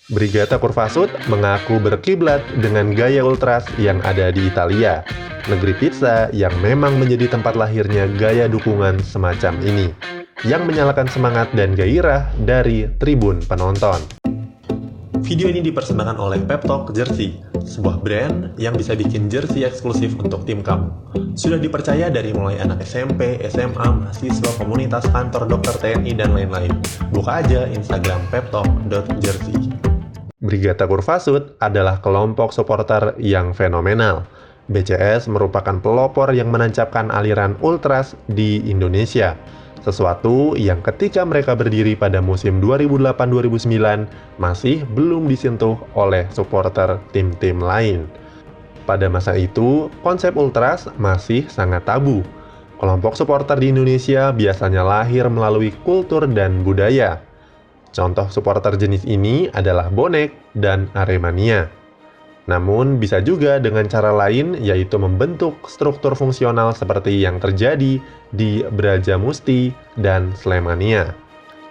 Brigata Kurvasud mengaku berkiblat dengan gaya ultras yang ada di Italia, negeri pizza yang memang menjadi tempat lahirnya gaya dukungan semacam ini, yang menyalakan semangat dan gairah dari tribun penonton. Video ini dipersembahkan oleh Pep Talk Jersey, sebuah brand yang bisa bikin jersey eksklusif untuk tim kamu. Sudah dipercaya dari mulai anak SMP, SMA, mahasiswa, komunitas, kantor, dokter, TNI, dan lain-lain. Buka aja Instagram peptalk.jersey. Brigata Kurvasud adalah kelompok supporter yang fenomenal. BCS merupakan pelopor yang menancapkan aliran ultras di Indonesia. Sesuatu yang ketika mereka berdiri pada musim 2008-2009 masih belum disentuh oleh supporter tim-tim lain. Pada masa itu, konsep ultras masih sangat tabu. Kelompok supporter di Indonesia biasanya lahir melalui kultur dan budaya. Contoh supporter jenis ini adalah bonek dan Aremania. Namun bisa juga dengan cara lain, yaitu membentuk struktur fungsional seperti yang terjadi di Brajamusti dan Slemania.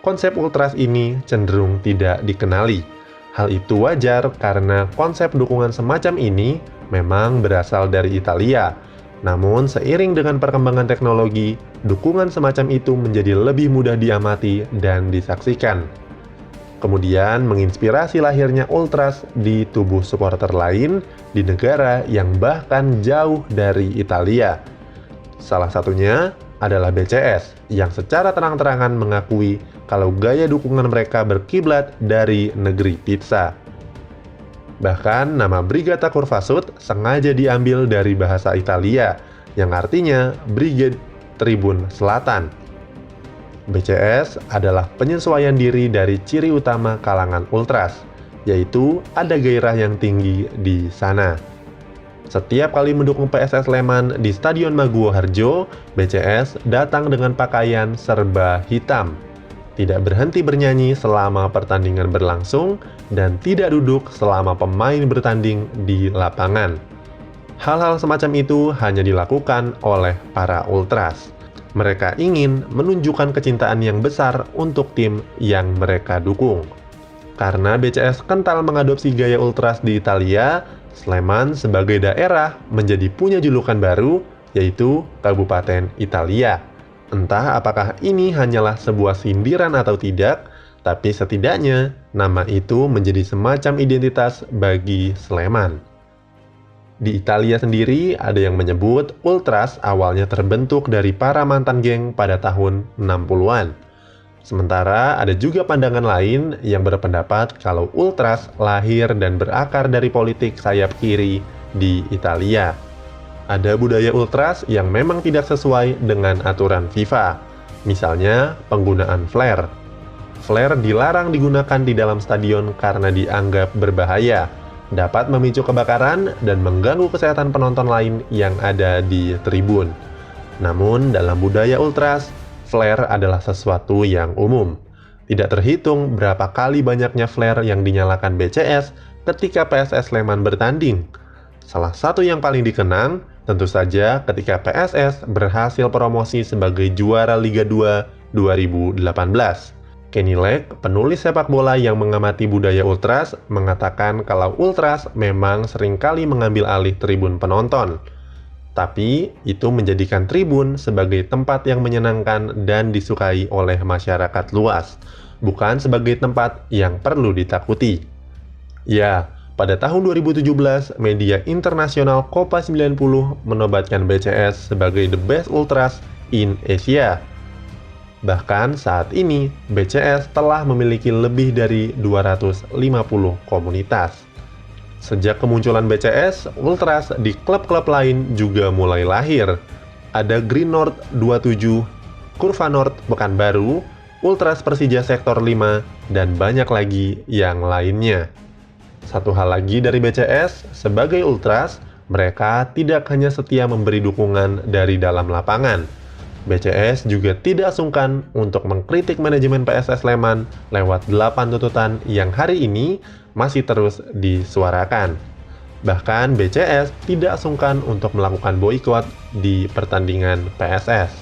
Konsep ultras ini cenderung tidak dikenali. Hal itu wajar karena konsep dukungan semacam ini memang berasal dari Italia. Namun seiring dengan perkembangan teknologi, dukungan semacam itu menjadi lebih mudah diamati dan disaksikan. Kemudian menginspirasi lahirnya ultras di tubuh supporter lain di negara yang bahkan jauh dari Italia. Salah satunya adalah BCS yang secara terang-terangan mengakui kalau gaya dukungan mereka berkiblat dari negeri pizza. Bahkan nama Brigata Kurvasud sengaja diambil dari bahasa Italia yang artinya Brigade Tribun Selatan. BCS adalah penyesuaian diri dari ciri utama kalangan ultras, yaitu ada gairah yang tinggi di sana. Setiap kali mendukung PSS Sleman di Stadion Maguwo Harjo, BCS datang dengan pakaian serba hitam, tidak berhenti bernyanyi selama pertandingan berlangsung, dan tidak duduk selama pemain bertanding di lapangan. Hal-hal semacam itu hanya dilakukan oleh para ultras. Mereka ingin menunjukkan kecintaan yang besar untuk tim yang mereka dukung. Karena BCS kental mengadopsi gaya ultras di Italia, Sleman sebagai daerah menjadi punya julukan baru, yaitu Kabupaten Italia. Entah apakah ini hanyalah sebuah sindiran atau tidak, tapi setidaknya nama itu menjadi semacam identitas bagi Sleman. Di Italia sendiri, ada yang menyebut ultras awalnya terbentuk dari para mantan geng pada tahun 60-an. Sementara ada juga pandangan lain yang berpendapat kalau ultras lahir dan berakar dari politik sayap kiri di Italia. Ada budaya ultras yang memang tidak sesuai dengan aturan FIFA. Misalnya, penggunaan flare. Flare dilarang digunakan di dalam stadion karena dianggap berbahaya, dapat memicu kebakaran dan mengganggu kesehatan penonton lain yang ada di tribun. Namun, dalam budaya ultras, flare adalah sesuatu yang umum. Tidak terhitung berapa kali banyaknya flare yang dinyalakan BCS ketika PSS Sleman bertanding. Salah satu yang paling dikenang, tentu saja ketika PSS berhasil promosi sebagai juara Liga 2 2018. Kenny Leck, penulis sepak bola yang mengamati budaya ultras, mengatakan kalau ultras memang seringkali mengambil alih tribun penonton. Tapi, itu menjadikan tribun sebagai tempat yang menyenangkan dan disukai oleh masyarakat luas, bukan sebagai tempat yang perlu ditakuti. Ya, pada tahun 2017, media internasional Copa 90 menobatkan BCS sebagai the best ultras in Asia. Bahkan saat ini, BCS telah memiliki lebih dari 250 komunitas. Sejak kemunculan BCS, ultras di klub-klub lain juga mulai lahir. Ada Green North 27, Kurva North Pekanbaru, Ultras Persija Sektor 5, dan banyak lagi yang lainnya. Satu hal lagi dari BCS, sebagai ultras, mereka tidak hanya setia memberi dukungan dari dalam lapangan. BCS juga tidak sungkan untuk mengkritik manajemen PSS Sleman lewat 8 tuntutan yang hari ini masih terus disuarakan. Bahkan BCS tidak sungkan untuk melakukan boikot di pertandingan PSS.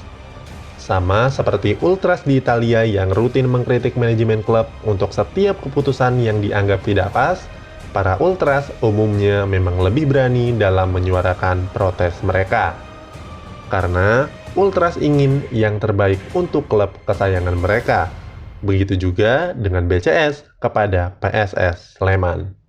Sama seperti Ultras di Italia yang rutin mengkritik manajemen klub untuk setiap keputusan yang dianggap tidak pas, para Ultras umumnya memang lebih berani dalam menyuarakan protes mereka. Karena Ultras ingin yang terbaik untuk klub kesayangan mereka. Begitu juga dengan BCS kepada PSS Sleman.